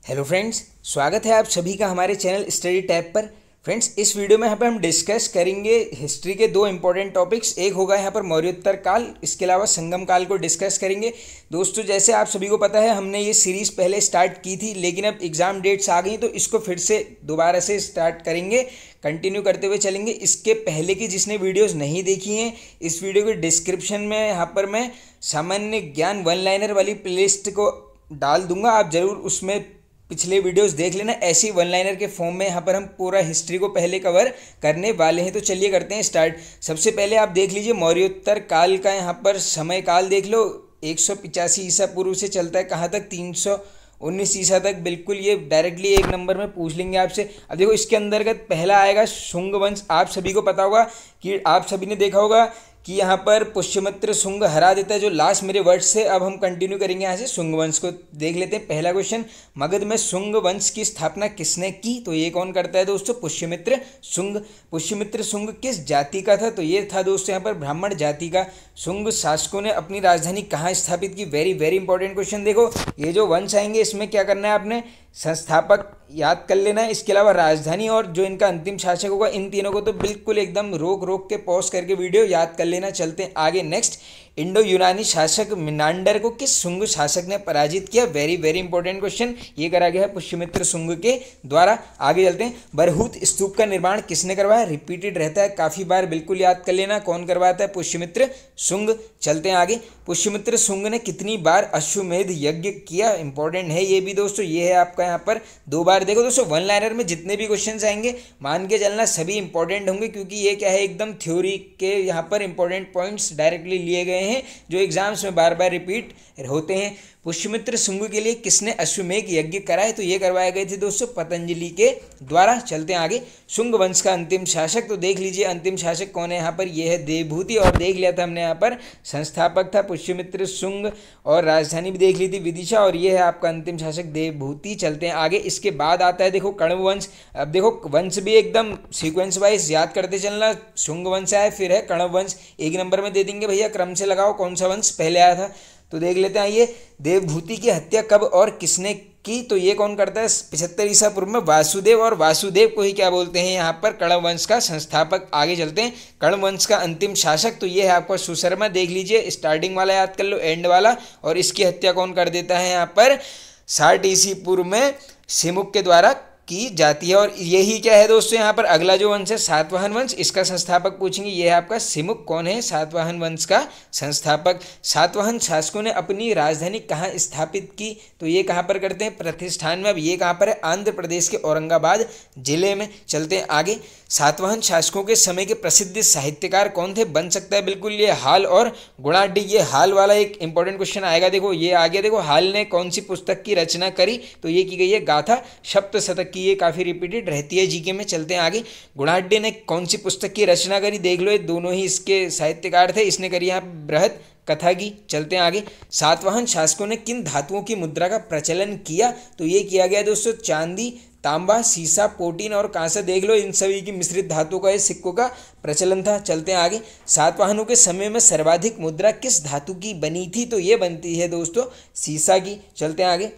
Hello friends, स्वागत है आप सभी का हमारे चैनल स्टडी टैब पर। फ्रेंड्स, इस वीडियो में यहाँ पर हम डिस्कस करेंगे हिस्ट्री के दो इंपॉर्टेंट टॉपिक्स। एक होगा यहाँ पर मौर्योत्तर काल, इसके अलावा संगम काल को डिस्कस करेंगे। दोस्तों, जैसे आप सभी को पता है, हमने ये सीरीज़ पहले स्टार्ट की थी, लेकिन अब एग्ज़ाम डेट्स आ गई तो इसको फिर से दोबारा से स्टार्ट करेंगे, कंटिन्यू करते हुए चलेंगे। इसके पहले की जिसने वीडियोज़ नहीं देखी हैं, इस वीडियो के डिस्क्रिप्शन में यहाँ पर मैं सामान्य ज्ञान वन लाइनर वाली प्लेलिस्ट को डाल दूंगा, आप ज़रूर उसमें पिछले वीडियोस देख लेना। ऐसी वन लाइनर के फॉर्म में यहाँ पर हम पूरा हिस्ट्री को पहले कवर करने वाले हैं। तो चलिए करते हैं स्टार्ट। सबसे पहले आप देख लीजिए मौर्योत्तर काल का यहाँ पर समय काल देख लो। 185 ईसा पूर्व से चलता है कहाँ तक, 319 ईसा तक। बिल्कुल ये डायरेक्टली एक नंबर में पूछ लेंगे आपसे। अब देखो, इसके अंतर्गत पहला आएगा शुंग वंश। आप सभी को पता होगा कि आप सभी ने देखा होगा कि यहाँ पर पुष्यमित्र शुंग हरा देता है, जो लास्ट मेरे वर्ड से। अब हम कंटिन्यू करेंगे यहाँ से शुंग वंश को देख लेते हैं। पहला क्वेश्चन, मगध में शुंग वंश की स्थापना किसने की? तो ये कौन करता है दोस्तों? पुष्यमित्र शुंग। पुष्यमित्र शुंग किस जाति का था? तो ये था दोस्तों यहाँ पर ब्राह्मण जाति का। शुंग शासकों ने अपनी राजधानी कहाँ स्थापित की? Very very important question. देखो, ये जो वंश आएंगे इसमें क्या करना है आपने, संस्थापक याद कर लेना है, इसके अलावा राजधानी और जो इनका अंतिम शासक होगा, इन तीनों को तो बिल्कुल एकदम रोक रोक के पॉज करके वीडियो याद कर लेना। चलते हैं आगे नेक्स्ट। इंडो यूनानी शासक मिनांडर को किस शुंग शासक ने पराजित किया? वेरी वेरी इंपॉर्टेंट क्वेश्चन, ये करा गया है पुष्यमित्र शुंग के द्वारा। आगे चलते हैं। बरहूत स्तूप का निर्माण किसने करवाया? रिपीटेड रहता है काफ़ी बार, बिल्कुल याद कर लेना कौन करवाता है, पुष्यमित्र शुंग। चलते हैं आगे। पुष्यमित्र शुंग ने कितनी बार अश्वमेध यज्ञ किया? इंपॉर्टेंट है ये भी दोस्तों, ये है आपका यहाँ पर 2 बार। देखो दोस्तों, वन लाइनर में जितने भी क्वेश्चन आएंगे मान के चलना सभी इंपॉर्टेंट होंगे, क्योंकि ये क्या है, एकदम थ्योरी के यहाँ पर इंपॉर्टेंट पॉइंट्स डायरेक्टली लिए गए हैं जो एग्जाम्स में बार बार रिपीट होते हैं। पुष्यमित्र शुंग के लिए किसने अश्वमेध यज्ञ कराए? तो ये करवाए गए थे दोस्तों पतंजलि के द्वारा। चलते हैं आगे। शुंग वंश का अंतिम शासक, तो देख लीजिए अंतिम शासक कौन है यहाँ पर, ये है देवभूति। और देख लिया था हमने यहाँ पर संस्थापक था पुष्यमित्र शुंग, और राजधानी भी देख ली थी विदिशा, और ये है आपका अंतिम शासक देवभूति। चलते हैं आगे। इसके बाद आता है देखो कण्व वंश। अब देखो वंश भी एकदम सीक्वेंस वाइज याद करते चलना। शुंग वंश आया, फिर है कण्व वंश, एक नंबर में दे देंगे भैया, क्रम से लगाओ कौन सा वंश पहले आया था। तो देख लेते हैं ये देवभूति की हत्या कब और किसने की? तो ये कौन करता है? 75 ईसा पूर्व में वासुदेव, और वासुदेव को ही क्या बोलते हैं यहाँ पर, कण्व वंश का संस्थापक। आगे चलते हैं। कण्व वंश का अंतिम शासक, तो ये है आपका सुशर्मा। देख लीजिए, स्टार्टिंग वाला याद कर लो, एंड वाला। और इसकी हत्या कौन कर देता है यहाँ पर? 60 ईसा पूर्व में सिमुक के द्वारा की जाती है। और यही क्या है दोस्तों, यहाँ पर अगला जो वंश है सातवाहन वंश, इसका संस्थापक पूछेंगे। ये है आपका सिमुक। कौन है? सातवाहन वंश का संस्थापक। सातवाहन शासकों ने अपनी राजधानी कहाँ स्थापित की? तो ये कहाँ पर करते हैं? प्रतिष्ठान में। अब ये कहाँ पर है? आंध्र प्रदेश के औरंगाबाद जिले में। चलते हैं आगे। सातवाहन शासकों के समय के प्रसिद्ध साहित्यकार कौन थे? बन सकता है बिल्कुल ये हाल और गुणाढ्य। ये हाल वाला एक इंपॉर्टेंट क्वेश्चन आएगा। देखो ये आ गया। देखो, हाल ने कौन सी पुस्तक की रचना करी? तो ये की गई है गाथा सप्तशतक की। ये काफ़ी रिपीटेड रहती है जीके में। चलते हैं आगे। गुणाढ्य ने कौन सी पुस्तक की रचना करी? देख लो, ये दोनों ही इसके साहित्यकार थे। इसने करी यहाँ बृहद कथा की। चलते हैं आगे। सातवाहन शासकों ने किन धातुओं की मुद्रा का प्रचलन किया? तो ये किया गया दोस्तों चांदी, तांबा, सीसा, पोटीन और कांसा। देख लो, इन सभी की मिश्रित धातुओं का सिक्कों का प्रचलन था। चलते हैं आगे। सातवाहनों के समय में सर्वाधिक मुद्रा किस धातु की बनी थी? तो ये बनती है दोस्तों सीसा की। चलते हैं आगे।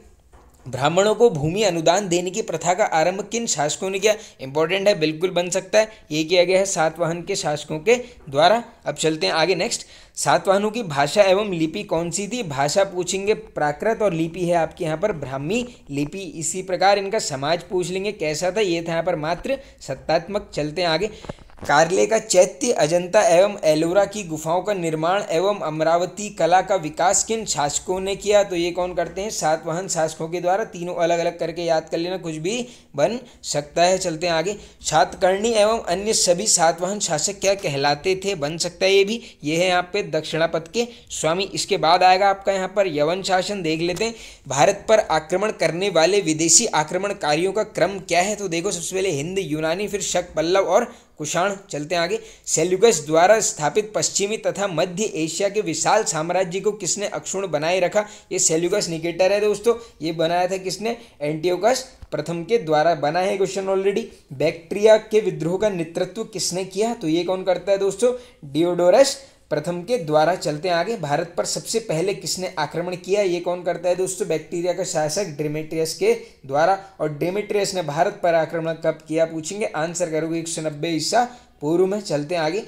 ब्राह्मणों को भूमि अनुदान देने की प्रथा का आरंभ किन शासकों ने किया? इंपॉर्टेंट है, बिल्कुल बन सकता है। ये किया गया है सातवाहन के शासकों के द्वारा। अब चलते हैं आगे नेक्स्ट। सातवाहनों की भाषा एवं लिपि कौन सी थी? भाषा पूछेंगे प्राकृत, और लिपि है आपके यहाँ पर ब्राह्मी लिपि। इसी प्रकार इनका समाज पूछ लेंगे कैसा था, ये था यहाँ पर मात्र सत्तात्मक। चलते हैं आगे। कार्ले का चैत्य, अजंता एवं एलोरा की गुफाओं का निर्माण एवं अमरावती कला का विकास किन शासकों ने किया? तो ये कौन करते हैं? सातवाहन शासकों के द्वारा। तीनों अलग अलग करके याद कर लेना, कुछ भी बन सकता है। चलते हैं आगे। सातकर्णी एवं अन्य सभी सातवाहन शासक क्या कहलाते थे? बन सकता है ये भी। ये है यहाँ पे दक्षिणापथ के स्वामी। इसके बाद आएगा आपका यहाँ पर यवन शासन। देख लेते हैं। भारत पर आक्रमण करने वाले विदेशी आक्रमणकारियों का क्रम क्या है? तो देखो, सबसे पहले हिंद, यूनानी, फिर शक, पल्लव और कुषाण। चलते हैं आगे। सेल्यूकस द्वारा स्थापित पश्चिमी तथा मध्य एशिया के विशाल साम्राज्य को किसने अक्षुण्ण बनाए रखा? ये सेल्यूकस निकेटर है दोस्तों। ये बनाया था किसने? एंटियोकस प्रथम के द्वारा। बना है क्वेश्चन ऑलरेडी। बैक्ट्रिया के विद्रोह का नेतृत्व किसने किया? तो ये कौन करता है दोस्तों? डियोडोरस प्रथम के द्वारा। चलते हैं आगे। भारत पर सबसे पहले किसने आक्रमण किया, ये कौन करता है दोस्तों, बैक्टीरिया का शासक डेमेट्रियस के द्वारा। और डेमेट्रियस ने भारत पर आक्रमण कब किया पूछेंगे, आंसर करोगे 190 ईसा पूर्व में। चलते हैं आगे।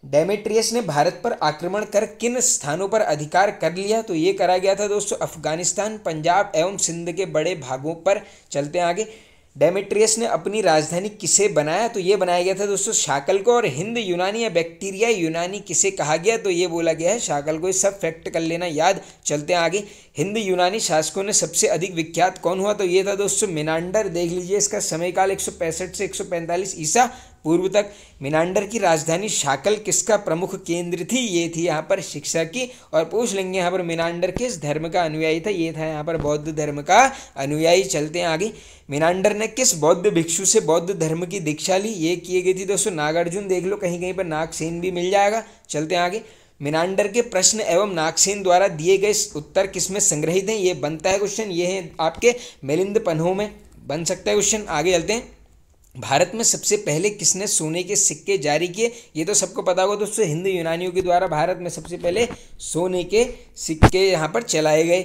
डेमेट्रियस ने भारत पर आक्रमण कर किन स्थानों पर अधिकार कर लिया, तो ये करा गया था दोस्तों अफगानिस्तान, पंजाब एवं सिंध के बड़े भागों पर। चलते हैं आगे। डेमेट्रियस ने अपनी राजधानी किसे बनाया, तो ये बनाया गया था दोस्तों शाकल को। और हिंद यूनानी या बैक्टीरिया यूनानी किसे कहा गया, तो ये बोला गया है शाकल को। ये सब फैक्ट कर लेना याद। चलते हैं आगे। हिंद यूनानी शासकों ने सबसे अधिक विख्यात कौन हुआ, तो ये था दोस्तों मिनांडर। देख लीजिए इसका समयकाल 165 से 145 ईसा पूर्व तक। मिनांडर की राजधानी शाकल किसका प्रमुख केंद्र थी, ये थी यहाँ पर शिक्षा की। और पूछ लेंगे यहाँ पर मिनांडर किस धर्म का अनुयायी था, ये था यहाँ पर बौद्ध धर्म का अनुयायी। चलते हैं आगे। मिनांडर ने किस बौद्ध भिक्षु से बौद्ध धर्म की दीक्षा ली, ये किए गई थी दोस्तों नागार्जुन। देख लो कहीं कहीं पर नागसेन भी मिल जाएगा। चलते हैं आगे। मिनांडर के प्रश्न एवं नागसेन द्वारा दिए गए उत्तर किसमें संग्रहित हैं, ये बनता है क्वेश्चन। ये है आपके मिलिंद पन्हों में बन सकता है क्वेश्चन। आगे चलते हैं। भारत में सबसे पहले किसने सोने के सिक्के जारी किए, ये तो सबको पता होगा दोस्तों हिंद यूनानियों के द्वारा भारत में सबसे पहले सोने के सिक्के यहाँ पर चलाए गए।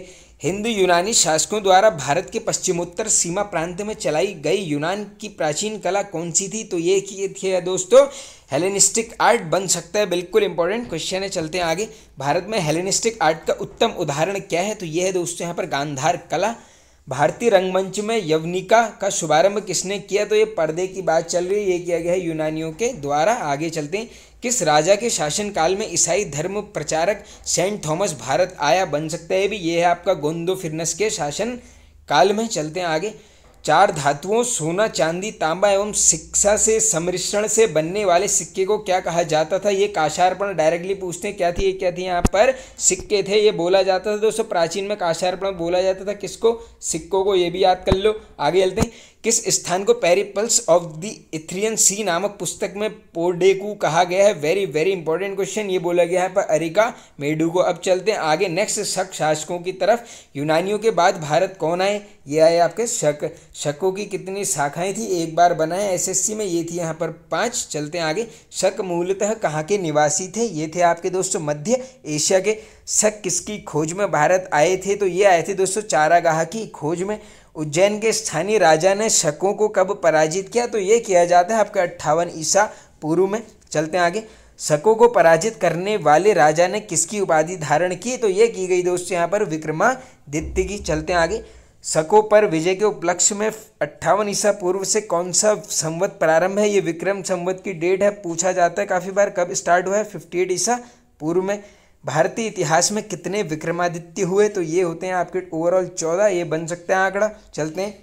हिंद यूनानी शासकों द्वारा भारत के पश्चिमोत्तर सीमा प्रांत में चलाई गई यूनान की प्राचीन कला कौन सी थी, तो ये थी दोस्तों हेलेनिस्टिक आर्ट बन सकता है। बिल्कुल इंपॉर्टेंट क्वेश्चन है। चलते हैं आगे। भारत में हेलेनिस्टिक आर्ट का उत्तम उदाहरण क्या है, तो यह है दोस्तों यहाँ पर गांधार कला। भारतीय रंगमंच में यवनिका का शुभारंभ किसने किया, तो ये पर्दे की बात चल रही है, ये किया गया है यूनानियों के द्वारा। आगे चलते हैं। किस राजा के शासनकाल में ईसाई धर्म प्रचारक सेंट थॉमस भारत आया, बन सकता है भी, ये है आपका गोंदोफिरनस के शासन काल में। चलते हैं आगे। चार धातुओं सोना चांदी तांबा एवं सिक्का से सम्मिश्रण से बनने वाले सिक्के को क्या कहा जाता था, ये काशार्पण डायरेक्टली पूछते हैं। क्या थी ये, क्या थी यहाँ पर सिक्के थे, ये बोला जाता था दोस्तों प्राचीन में काशार्पण बोला जाता था किसको, सिक्कों को, ये भी याद कर लो। आगे चलते हैं। किस स्थान को पेरिपल्स ऑफ द इथ्रियन सी नामक पुस्तक में पोडेकू कहा गया है, वेरी वेरी इंपॉर्टेंट क्वेश्चन, ये बोला गया है पर अरिका मेडू को। अब चलते हैं आगे नेक्स्ट शक शासकों की तरफ। यूनानियों के बाद भारत कौन आए, ये आए आपके शक। शकों की कितनी शाखाएं थी, एक बार बनाए एसएससी में, ये थी यहाँ पर 5। चलते हैं आगे। शक मूलतः कहाँ के निवासी थे, ये थे आपके दोस्तों मध्य एशिया के। शक किसकी खोज में भारत आए थे, तो ये आए थे दोस्तों चारागाह की खोज में। उज्जैन के स्थानीय राजा ने शकों को कब पराजित किया, तो ये किया जाता है आपका 58 ईसा पूर्व में। चलते हैं आगे। शकों को पराजित करने वाले राजा ने किसकी उपाधि धारण की, तो ये की गई दोस्तों यहाँ पर विक्रमादित्य की। चलते हैं आगे। शकों पर विजय के उपलक्ष्य में 58 ईसा पूर्व से कौन सा संवत प्रारंभ है, ये विक्रम संवत की डेट है, पूछा जाता है काफ़ी बार, कब स्टार्ट हुआ है 58 ईसा पूर्व में। भारतीय इतिहास में कितने विक्रमादित्य हुए, तो ये होते हैं आपके ओवरऑल 14, ये बन सकता है आंकड़ा। चलते हैं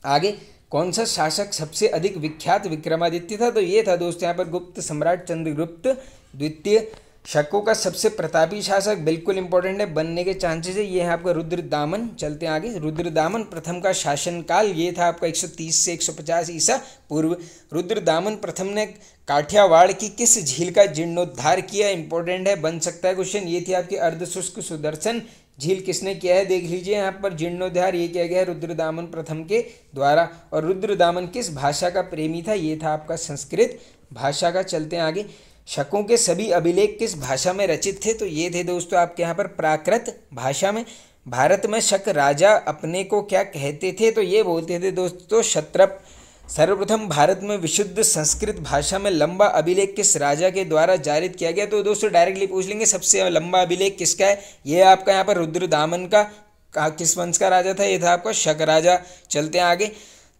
आगे। कौन सा शासक सबसे अधिक विख्यात विक्रमादित्य था, तो ये था दोस्तों यहाँ पर गुप्त सम्राट चंद्रगुप्त द्वितीय। शकों का सबसे प्रतापी शासक बिल्कुल इंपॉर्टेंट है, बनने के चांसेस है, ये है आपका रुद्रदामन। चलते हैं आगे। रुद्रदामन प्रथम का शासनकाल ये था आपका 130 से 150 ईसा पूर्व। रुद्रदामन प्रथम ने काठियावाड़ की किस झील का जीर्णोद्धार किया, इंपॉर्टेंट है, बन सकता है क्वेश्चन, ये थी आपकी अर्धशुष्क सुदर्शन झील किसने किया है, देख लीजिए यहाँ पर जीर्णोद्धार ये किया गया है रुद्रदामन प्रथम के द्वारा। और रुद्रदामन किस भाषा का प्रेमी था, ये था आपका संस्कृत भाषा का। चलते हैं आगे। शकों के सभी अभिलेख किस भाषा में रचित थे, तो ये थे दोस्तों आपके यहाँ पर प्राकृत भाषा में। भारत में शक राजा अपने को क्या कहते थे, तो ये बोलते थे दोस्तों क्षत्रप। सर्वप्रथम भारत में विशुद्ध संस्कृत भाषा में लंबा अभिलेख किस राजा के द्वारा जारी किया गया, तो दोस्तों डायरेक्टली पूछ लेंगे सबसे लंबा अभिलेख किसका है, ये आपका यहाँ पर रुद्रदामन का। किस वंश का राजा था, ये था आपका शक राजा। चलते हैं आगे।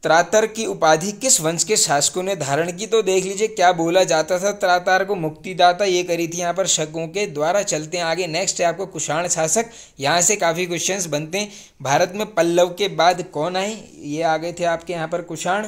त्रातर की उपाधि किस वंश के शासकों ने धारण की, तो देख लीजिए क्या बोला जाता था, त्रातार को मुक्तिदाता, ये करी थी यहाँ पर शकों के द्वारा। चलते हैं आगे। नेक्स्ट है आपको कुषाण शासक, यहाँ से काफ़ी क्वेश्चंस बनते हैं। भारत में पल्लव के बाद कौन आए, ये आ गए थे आपके यहाँ पर कुषाण।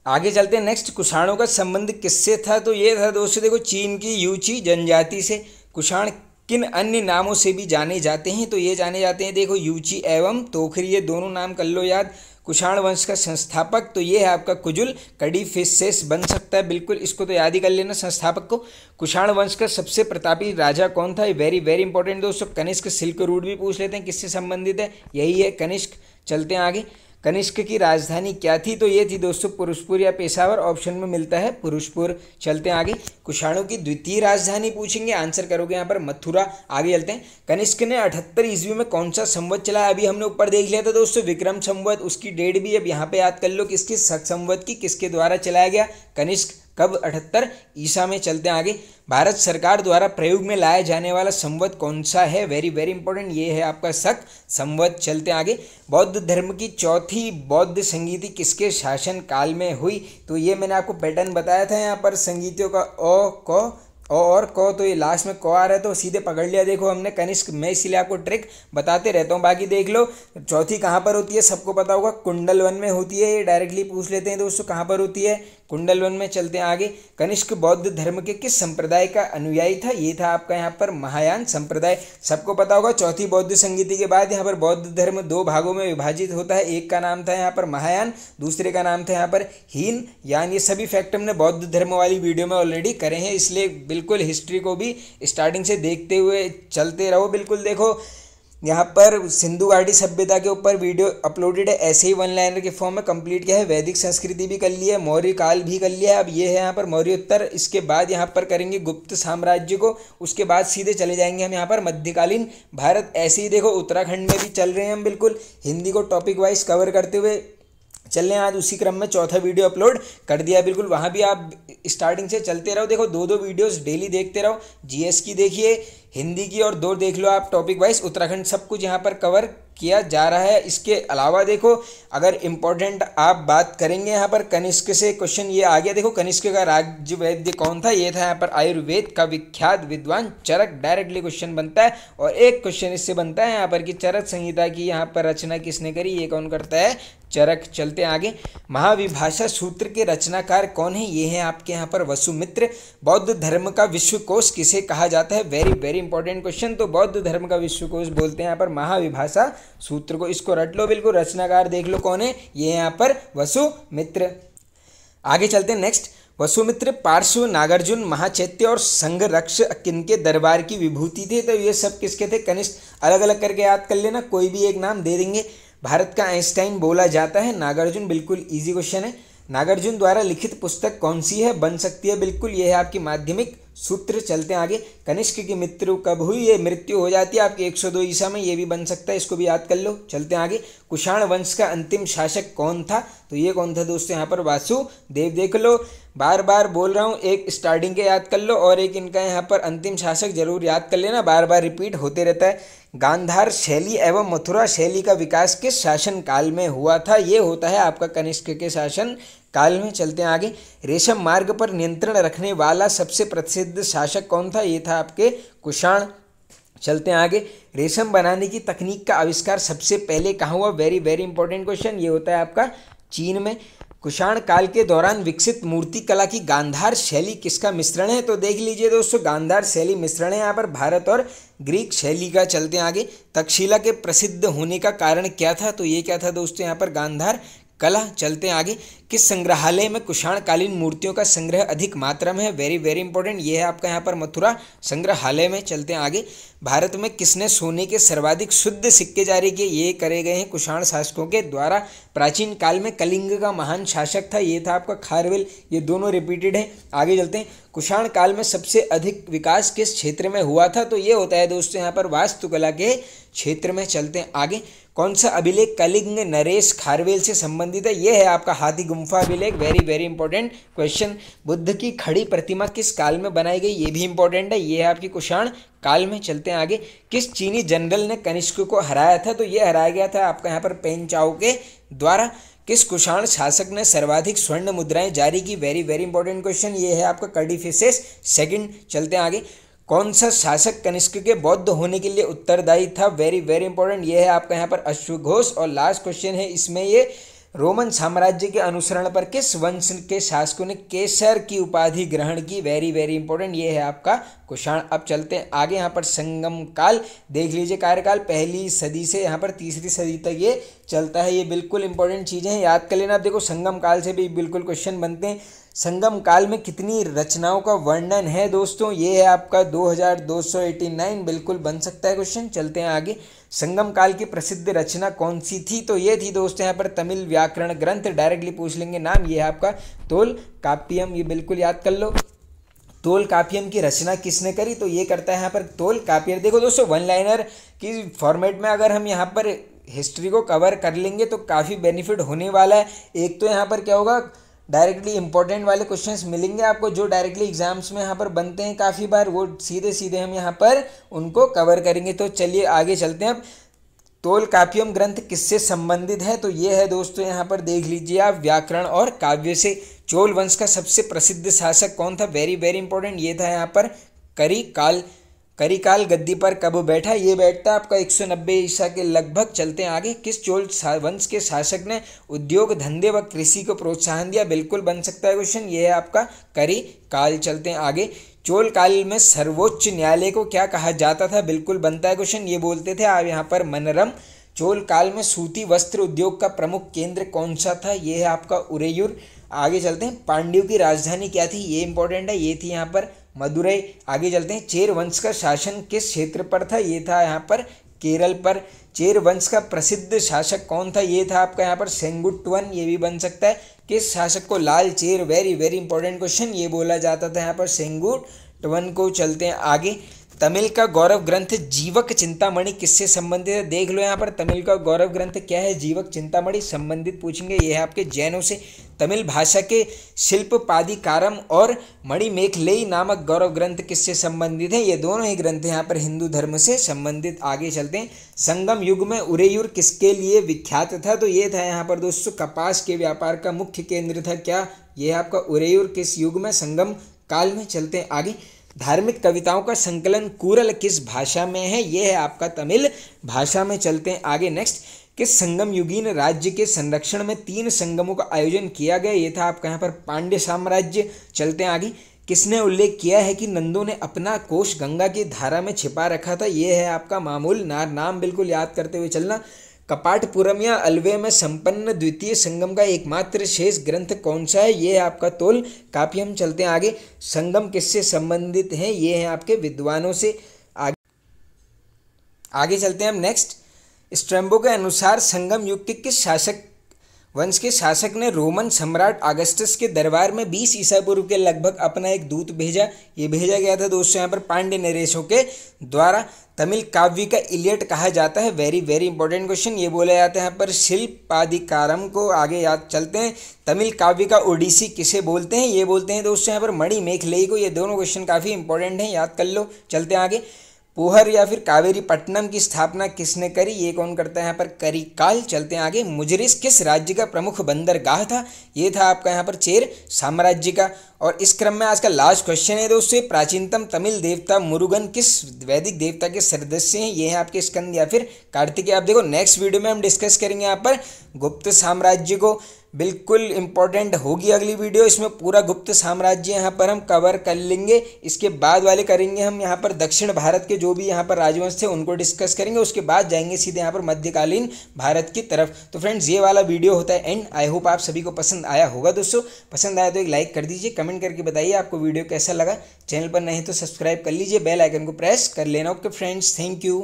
आगे चलते हैं नेक्स्ट। कुषाणों का संबंध किससे था, तो ये था दोस्तों देखो चीन की यूची जनजाति से। कुषाण किन अन्य नामों से भी जाने जाते हैं, तो ये जाने जाते हैं देखो यूची एवं तोखरी, ये दोनों नाम कर लो याद। कुषाण वंश का संस्थापक तो ये है आपका कुजुल कड़ीफिसेस बन सकता है, बिल्कुल इसको तो याद ही कर लेना संस्थापक को। कुषाण वंश का सबसे प्रतापी राजा कौन था, ये वेरी वेरी इंपॉर्टेंट दोस्तों। कनिष्क, सिल्क रूट भी पूछ लेते हैं किससे संबंधित है, यही है कनिष्क। चलते हैं आगे। कनिष्क की राजधानी क्या थी? तो ये थी दोस्तों पुरुषपुर या पेशावर, ऑप्शन में मिलता है पुरुषपुर। चलते हैं आगे। कुषाणों की द्वितीय राजधानी पूछेंगे, आंसर करोगे यहाँ पर मथुरा। आगे चलते हैं। कनिष्क ने 78 ईस्वी में कौन सा संवत चलाया? अभी हमने ऊपर देख लिया था दोस्तों विक्रम संवत, उसकी डेट भी अब यहाँ पे याद कर लो किसकी, शक संवत की, किसके द्वारा चलाया गया? कनिष्क। कब? 78 ईसा में। चलते हैं आगे। भारत सरकार द्वारा प्रयोग में लाया जाने वाला संवत कौन सा है? वेरी वेरी इंपॉर्टेंट, ये है आपका शक संवत। चलते हैं आगे। बौद्ध धर्म की चौथी बौद्ध संगीति किसके शासन काल में हुई? तो ये मैंने आपको पैटर्न बताया था यहाँ पर संगीतियों का, ओ क और क, तो ये लास्ट में क आ रहा है तो सीधे पकड़ लिया। देखो हमने कनिष्क, मैं इसीलिए आपको ट्रिक बताते रहता हूँ, बाकी देख लो। चौथी कहाँ पर होती है सबको पता होगा, कुंडल वन में होती है। ये डायरेक्टली पूछ लेते हैं दोस्तों कहाँ पर होती है, कुंडल वन में। चलते हैं आगे। कनिष्क बौद्ध धर्म के किस संप्रदाय का अनुयायी था? ये था आपका यहाँ पर महायान संप्रदाय, सबको पता होगा। चौथी बौद्ध संगीति के बाद यहाँ पर बौद्ध धर्म दो भागों में विभाजित होता है। एक का नाम था यहाँ पर महायान, दूसरे का नाम था यहाँ पर हीन यान। ये सभी फैक्ट हमने बौद्ध धर्म वाली वीडियो में ऑलरेडी करे हैं, इसलिए बिल्कुल हिस्ट्री को भी स्टार्टिंग से देखते हुए चलते रहो। बिल्कुल देखो यहाँ पर सिंधु घाटी सभ्यता के ऊपर वीडियो अपलोडेड है, ऐसे ही वन लाइनर के फॉर्म में कंप्लीट किया है। वैदिक संस्कृति भी कर लिया है, मौर्य काल भी कर लिया है। अब ये है यहाँ पर मौर्योत्तर, इसके बाद यहाँ पर करेंगे गुप्त साम्राज्य को, उसके बाद सीधे चले जाएंगे हम यहाँ पर मध्यकालीन भारत। ऐसे ही देखो उत्तराखंड में भी चल रहे हैं हम, बिल्कुल हिंदी को टॉपिक वाइज कवर करते हुए चल रहे हैं। आज उसी क्रम में चौथा वीडियो अपलोड कर दिया है, बिल्कुल वहाँ भी आप स्टार्टिंग से चलते रहो। देखो दो वीडियोस डेली देखते रहो, जीएस की देखिए, हिंदी की, और दो देख लो आप टॉपिक वाइज। उत्तराखंड सब कुछ यहाँ पर कवर किया जा रहा है। इसके अलावा देखो अगर इम्पोर्टेंट आप बात करेंगे यहाँ पर कनिष्क से क्वेश्चन ये आ गया। देखो कनिष्क का राज्य वैद्य कौन था? ये था यहाँ पर आयुर्वेद का विख्यात विद्वान चरक। डायरेक्टली क्वेश्चन बनता है। और एक क्वेश्चन इससे बनता है यहाँ पर कि चरक संहिता की यहाँ पर रचना किसने करी? ये कौन करता है? चरक। चलते हैं आगे। महाविभाषा सूत्र के रचनाकार कौन है? ये है आपके यहाँ पर वसुमित्र। बौद्ध धर्म का विश्वकोश किसे कहा जाता है? Very very important question. तो बौद्ध धर्म का विश्वकोश बोलते हैं यहाँ पर महाविभाषा सूत्र को, इसको रट लो बिल्कुल। रचनाकार देख लो कौन है, ये है यहाँ पर वसुमित्र। आगे चलते हैं नेक्स्ट। वसुमित्र, पार्श्व, नागार्जुन, महाचैत्य और संघरक्ष किनके दरबार की विभूति थे? तो ये सब किसके थे? कनिष्क। अलग अलग करके याद कर लेना, कोई भी एक नाम दे देंगे। भारत का आइंस्टाइन बोला जाता है, नागार्जुन। बिल्कुल इजी क्वेश्चन है। नागार्जुन द्वारा लिखित पुस्तक कौन सी है? बन सकती है, बिल्कुल ये है आपकी माध्यमिक सूत्र। चलते हैं आगे। कनिष्क की मृत्यु कब हुई? ये मृत्यु हो जाती है आपकी 102 ईसा में, ये भी बन सकता है, इसको भी याद कर लो। चलते हैं आगे। कुषाण वंश का अंतिम शासक कौन था? तो ये कौन था दोस्तों? यहाँ पर वासुदेव। देख लो बार बार बोल रहा हूँ, एक स्टार्टिंग के याद कर लो और एक इनका यहाँ पर अंतिम शासक जरूर याद कर लेना, बार बार रिपीट होते रहता है। गांधार शैली एवं मथुरा शैली का विकास किस शासन काल में हुआ था? ये होता है आपका कनिष्क के शासन काल में। चलते हैं आगे। रेशम मार्ग पर नियंत्रण रखने वाला सबसे प्रसिद्ध शासक कौन था? ये था आपके कुषाण। चलते हैं आगे। रेशम बनाने की तकनीक का आविष्कार सबसे पहले कहाँ हुआ? Very very important question. ये होता है आपका चीन में। कुषाण काल के दौरान विकसित मूर्ति कला की गांधार शैली किसका मिश्रण है? तो देख लीजिए दोस्तों, गांधार शैली मिश्रण है यहाँ पर भारत और ग्रीक शैली का। चलते हैं आगे। तक्षशिला के प्रसिद्ध होने का कारण क्या था? तो ये क्या था दोस्तों? यहाँ पर गांधार कला। चलते हैं आगे। किस संग्रहालय में कुषाण कालीन मूर्तियों का संग्रह अधिक मात्रा में है? वेरी वेरी इंपॉर्टेंट, ये है आपका यहाँ पर मथुरा संग्रहालय में। चलते हैं आगे। भारत में किसने सोने के सर्वाधिक शुद्ध सिक्के जारी किए? ये करे गए हैं कुषाण शासकों के द्वारा। प्राचीन काल में कलिंग का महान शासक था, ये था आपका खारवेल। ये दोनों रिपीटेड है। आगे चलते हैं। कुषाण काल में सबसे अधिक विकास किस क्षेत्र में हुआ था? तो ये होता है दोस्तों यहाँ पर वास्तुकला के क्षेत्र में। चलते हैं आगे। कौन सा अभिलेख कलिंग नरेश खारवेल से संबंधित है? ये है आपका हाथी गुम्फा अभिलेख। Very very important question. Buddha की खड़ी प्रतिमा किस काल में बनाई गई? ये भी इंपॉर्टेंट है, ये है आपकी कुषाण काल में। चलते हैं आगे। किस चीनी जनरल ने कनिष्क को हराया था? तो ये हराया गया था आपका यहाँ पर पेन चाओ के द्वारा। किस कुषाण शासक ने सर्वाधिक स्वर्ण मुद्राएं जारी की? वेरी वेरी इंपॉर्टेंट क्वेश्चन, ये है आपका कर्डिफिसेस सेकंड। चलते हैं आगे। कौन सा शासक कनिष्क के बौद्ध होने के लिए उत्तरदायी था? वेरी वेरी इंपॉर्टेंट, ये है आपका यहाँ पर अश्वघोष। और लास्ट क्वेश्चन है इसमें, ये रोमन साम्राज्य के अनुसरण पर किस वंश के शासकों ने केसर की उपाधि ग्रहण की? वेरी वेरी इंपॉर्टेंट, ये है आपका कुषाण। अब चलते हैं आगे। यहाँ पर संगम काल देख लीजिए, कार्यकाल 1ली सदी से यहाँ पर 3री सदी तक ये चलता है। ये बिल्कुल इंपॉर्टेंट चीज़ें हैं, याद कर लेना। अब देखो संगम काल से भी बिल्कुल क्वेश्चन बनते हैं। संगम काल में कितनी रचनाओं का वर्णन है दोस्तों, ये है आपका 2289, बिल्कुल बन सकता है क्वेश्चन। चलते हैं आगे। संगम काल की प्रसिद्ध रचना कौन सी थी, तो ये थी दोस्तों यहाँ पर तमिल व्याकरण ग्रंथ, डायरेक्टली पूछ लेंगे नाम, ये है आपका तोल काप्यम, ये बिल्कुल याद कर लो। तोल काप्यम की रचना किसने करी, तो ये करता है यहाँ पर तोल काप्यर। देखो दोस्तों, वन लाइनर की फॉर्मेट में अगर हम यहाँ पर हिस्ट्री को कवर कर लेंगे तो काफ़ी बेनिफिट होने वाला है। एक तो यहाँ पर क्या होगा, डायरेक्टली इंपॉर्टेंट वाले क्वेश्चंस मिलेंगे आपको जो डायरेक्टली एग्जाम्स में यहाँ पर बनते हैं काफ़ी बार, वो सीधे सीधे हम यहाँ पर उनको कवर करेंगे। तो चलिए आगे चलते हैं। अब तोल काप्यम ग्रंथ किससे संबंधित है, तो ये है दोस्तों यहाँ पर देख लीजिए आप, व्याकरण और काव्य से। चोल वंश का सबसे प्रसिद्ध शासक कौन था, वेरी वेरी इंपॉर्टेंट, ये था यहाँ पर करिकाल। करिकाल गद्दी पर कब बैठा, ये बैठता है आपका 190 ईसा के लगभग। चलते हैं आगे। किस चोल वंश के शासक ने उद्योग धंधे व कृषि को प्रोत्साहन दिया, बिल्कुल बन सकता है क्वेश्चन, ये है आपका करिकाल। चलते हैं आगे। चोल काल में सर्वोच्च न्यायालय को क्या कहा जाता था, बिल्कुल बनता है क्वेश्चन, ये बोलते थे आप यहाँ पर मनरम। चोल काल में सूती वस्त्र उद्योग का प्रमुख केंद्र कौन सा था, ये है आपका उरेयूर। आगे चलते हैं। पांड्यों की राजधानी क्या थी, ये इंपॉर्टेंट है, ये थी यहाँ पर मदुरई। आगे चलते हैं। चेर वंश का शासन किस क्षेत्र पर था, ये था यहाँ पर केरल पर। चेर वंश का प्रसिद्ध शासक कौन था, ये था आपका यहाँ पर सेंगुट्टवन, ये भी बन सकता है। किस शासक को लाल चेर, वेरी वेरी इंपॉर्टेंट क्वेश्चन, ये बोला जाता था यहाँ पर सेंगुट्टवन को। चलते हैं आगे। तमिल का गौरव ग्रंथ जीवक चिंतामणि किससे संबंधित है, देख लो यहाँ पर तमिल का गौरव ग्रंथ क्या है, जीवक चिंतामणि। संबंधित पूछेंगे, ये है आपके जैनों से। तमिल भाषा के शिल्पपादिकारम और मणिमेखलेई नामक गौरव ग्रंथ किससे संबंधित है, ये दोनों ही ग्रंथ यहाँ पर हिंदू धर्म से संबंधित। आगे चलते हैं। संगम युग में उरेयूर किसके लिए विख्यात था, तो ये था यहाँ पर दोस्तों कपास के व्यापार का मुख्य केंद्र था। क्या, ये आपका उरेयूर किस युग में, संगम काल में। चलते हैं आगे। धार्मिक कविताओं का संकलन कूरल किस भाषा में है, ये है आपका तमिल भाषा में। चलते हैं आगे नेक्स्ट। किस संगम युगीन राज्य के संरक्षण में 3 संगमों का आयोजन किया गया, ये था आपका यहाँ पर पांड्य साम्राज्य। चलते हैं आगे। किसने उल्लेख किया है कि नंदों ने अपना कोष गंगा की धारा में छिपा रखा था, ये है आपका मामूल नार। नाम बिल्कुल याद करते हुए चलना। कपाटपुरम या अलवे में संपन्न द्वितीय संगम का एकमात्र शेष ग्रंथ कौन सा है, ये है आपका तोल काप्यम। चलते हैं आगे। संगम किससे संबंधित है, ये है आपके विद्वानों से। आगे चलते हैं हम नेक्स्ट। स्ट्रैम्बो के अनुसार संगम युग के किस शासक वंश के शासक ने रोमन सम्राट अगस्टस के दरबार में 20 ईसा पूर्व के लगभग अपना एक दूत भेजा, ये भेजा गया था दोस्तों यहाँ पर पांड्य नरेशों के द्वारा। तमिल काव्य का इलियट कहा जाता है, वेरी वेरी इंपॉर्टेंट क्वेश्चन, ये बोला जाता है यहाँ पर शिल्पादिकारम को। आगे याद चलते हैं। तमिल काव्य का ओडिसी किसे बोलते हैं, ये बोलते हैं दोस्तों यहाँ पर मणिमेखलेई को। ये दोनों क्वेश्चन काफ़ी इंपॉर्टेंट हैं, याद कर लो। चलते हैं आगे। पोहर या फिर कावेरी पट्टनम की स्थापना किसने करी, ये कौन करता है यहाँ पर करिकाल। चलते हैं आगे। मुजरिस किस राज्य का प्रमुख बंदरगाह था, ये था आपका यहाँ पर चेर साम्राज्य का। और इस क्रम में आज का लास्ट क्वेश्चन है दोस्तों, प्राचीनतम तमिल देवता मुरुगन किस वैदिक देवता के सदस्य हैं, ये है आपके स्कंद या फिर कार्तिकेय। आप देखो नेक्स्ट वीडियो में हम डिस्कस करेंगे यहाँ पर गुप्त साम्राज्य को, बिल्कुल इंपॉर्टेंट होगी अगली वीडियो, इसमें पूरा गुप्त साम्राज्य यहाँ पर हम कवर कर लेंगे। इसके बाद वाले करेंगे हम यहाँ पर दक्षिण भारत के जो भी यहाँ पर राजवंश थे उनको डिस्कस करेंगे, उसके बाद जाएंगे सीधे यहाँ पर मध्यकालीन भारत की तरफ। तो फ्रेंड्स ये वाला वीडियो होता है एंड। आई होप आप सभी को पसंद आया होगा दोस्तों। पसंद आया तो एक लाइक कर दीजिए, कमेंट करके बताइए आपको वीडियो कैसा लगा। चैनल पर नहीं तो सब्सक्राइब कर लीजिए, बेल आइकन को प्रेस कर लेना। Okay friends, thank you.